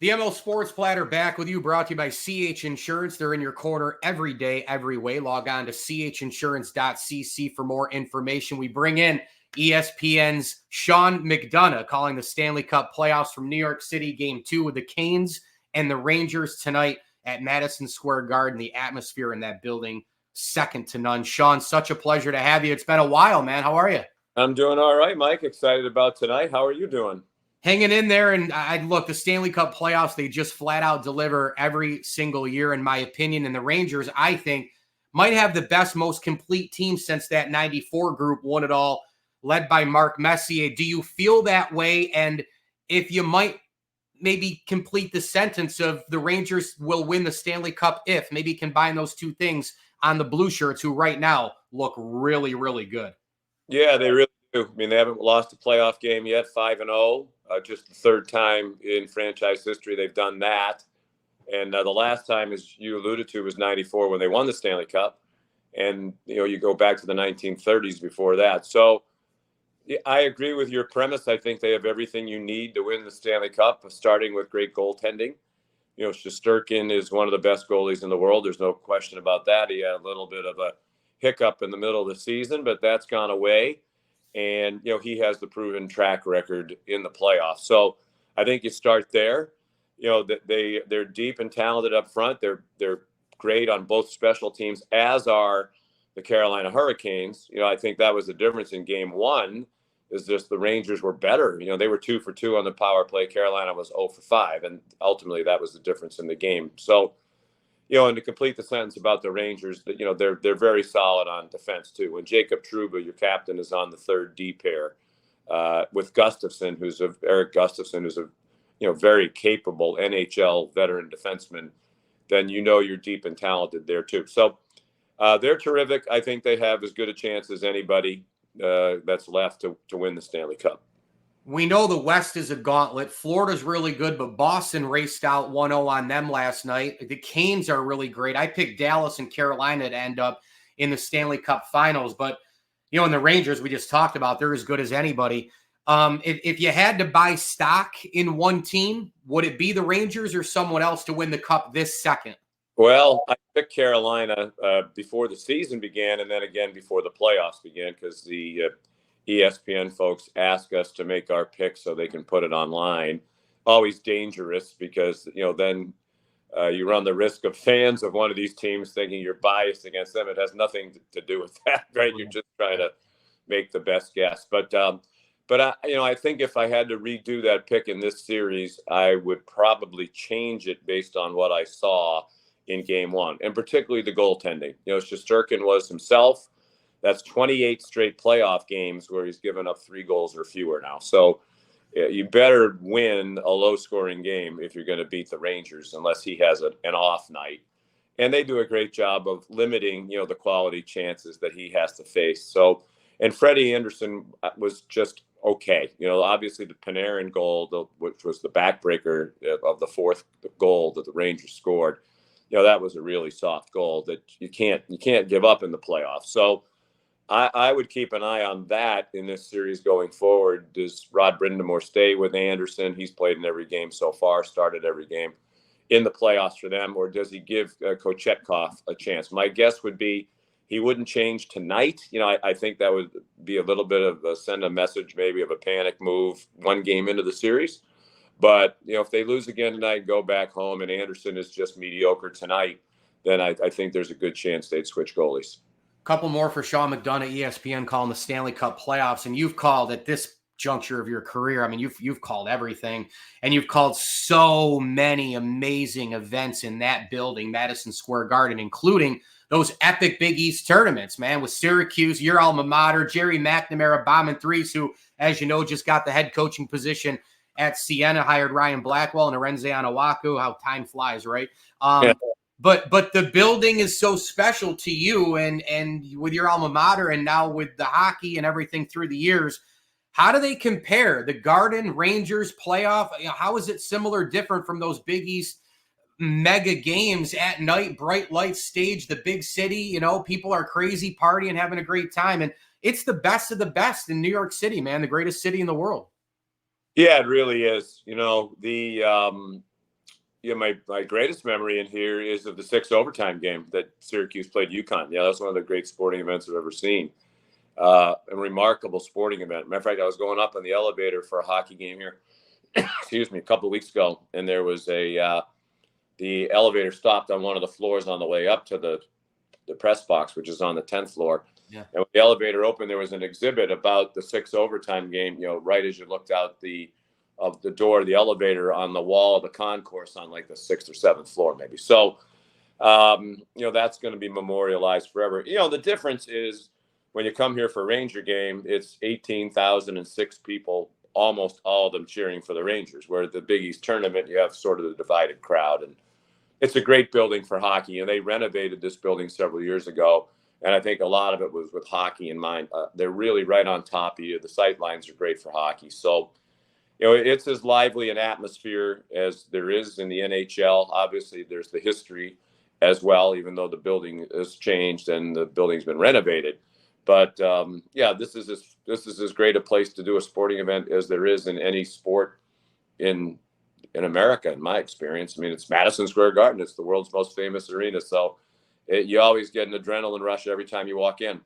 The ML Sports Platter back with you, brought to you by CH Insurance. They're in your corner every day, every way. Log on to chinsurance.cc for more information. We bring in ESPN's Sean McDonough calling the Stanley Cup Playoffs from New York City, Game 2 with the Canes and the Rangers tonight at Madison Square Garden. The atmosphere in that building, second to none. Sean, such a pleasure to have you. It's been a while, man. How are you? I'm doing all right, Mike. Excited about tonight. How are you doing? Hanging in there. And look, the Stanley Cup playoffs, they just flat out deliver every single year, in my opinion. And the Rangers, I think, might have the best, most complete team since that 94 group won it all, led by Mark Messier. Do you feel that way? And if you might maybe complete the sentence of the Rangers will win the Stanley Cup if, maybe combine those two things on the blue shirts, who right now look really, really good. Yeah, they really do. I mean, they haven't lost a playoff game yet, 5-0. Just the third time in franchise history they've done that. And the last time, as you alluded to, was 94 when they won the Stanley Cup. And, you go back to the 1930s before that. So I agree with your premise. I think they have everything you need to win the Stanley Cup, starting with great goaltending. Shesterkin is one of the best goalies in the world. There's no question about that. He had a little bit of a hiccup in the middle of the season, but that's gone away. And, he has the proven track record in the playoffs. So I think you start there. They're deep and talented up front. They're great on both special teams, as are the Carolina Hurricanes. I think that was the difference in game one, is just the Rangers were better. They were 2 for 2 on the power play. Carolina was 0 for 5. And ultimately that was the difference in the game. So, and to complete the sentence about the Rangers, they're very solid on defense too. When Jacob Trouba, your captain, is on the third D pair with Gustafsson, Eric Gustafsson, who's a very capable NHL veteran defenseman, then you're deep and talented there too. So they're terrific. I think they have as good a chance as anybody that's left to win the Stanley Cup. We know the West is a gauntlet. Florida's really good, but Boston raced out 1-0 on them last night. The Canes are really great. I picked Dallas and Carolina to end up in the Stanley Cup Finals. But, in the Rangers, we just talked about, they're as good as anybody. If you had to buy stock in one team, would it be the Rangers or someone else to win the Cup this second? Well, I picked Carolina before the season began, and then again before the playoffs began, because the ESPN folks ask us to make our picks so they can put it online. Always dangerous, because then you run the risk of fans of one of these teams thinking you're biased against them. It has nothing to do with that, right? You're just trying to make the best guess. But I think if I had to redo that pick in this series, I would probably change it based on what I saw in game one, and particularly the goaltending. Shesterkin was himself. That's 28 straight playoff games where he's given up 3 goals or fewer now. So you better win a low-scoring game if you're going to beat the Rangers, unless he has an off night. And they do a great job of limiting, the quality chances that he has to face. So, and Freddie Anderson was just okay. Obviously the Panarin goal, which was the backbreaker of the fourth goal that the Rangers scored, that was a really soft goal that you can't give up in the playoffs. So I would keep an eye on that in this series going forward. Does Rod Brind'Amour stay with Anderson? He's played in every game so far, started every game in the playoffs for them, or does he give Kochetkov a chance? My guess would be he wouldn't change tonight. I think that would be a little bit of send a message, maybe of a panic move one game into the series. But, if they lose again tonight, go back home, and Anderson is just mediocre tonight, then I think there's a good chance they'd switch goalies. Couple more for Sean McDonough, ESPN, calling the Stanley Cup playoffs. And you've called at this juncture of your career, I mean, you've called everything, and you've called so many amazing events in that building, Madison Square Garden, including those epic Big East tournaments, man, with Syracuse, your alma mater, Jerry McNamara, bombing threes, who, as you know, just got the head coaching position at Siena, hired Ryan Blackwell and Arenze Anawaku. How time flies, right? Yeah. But the building is so special to you, and with your alma mater, and now with the hockey and everything through the years. How do they compare? The Garden, Rangers, playoff? How is it similar, different from those Big East mega games at night, bright lights, stage, the big city? People are crazy, partying, having a great time. And it's the best of the best in New York City, man, the greatest city in the world. Yeah, it really is. Yeah, my greatest memory in here is of the 6 overtime game that Syracuse played UConn. Yeah, that's one of the great sporting events I've ever seen. A remarkable sporting event. Matter of fact, I was going up in the elevator for a hockey game here, excuse me, a couple of weeks ago, and there was the elevator stopped on one of the floors on the way up to the press box, which is on the 10th floor. Yeah. And when the elevator opened, there was an exhibit about the 6 overtime game, right as you looked out of the door of the elevator on the wall of the concourse on like the 6th or 7th floor, maybe. So, that's going to be memorialized forever. The difference is when you come here for a Ranger game, it's 18,006 people, almost all of them cheering for the Rangers, where at the Big East tournament, you have sort of the divided crowd. And it's a great building for hockey. And they renovated this building several years ago. And I think a lot of it was with hockey in mind. They're really right on top of you. The sight lines are great for hockey. So, it's as lively an atmosphere as there is in the NHL. Obviously, there's the history as well, even though the building has changed and the building's been renovated. But this is as great a place to do a sporting event as there is in any sport in America, in my experience. I mean, it's Madison Square Garden. It's the world's most famous arena. So you always get an adrenaline rush every time you walk in.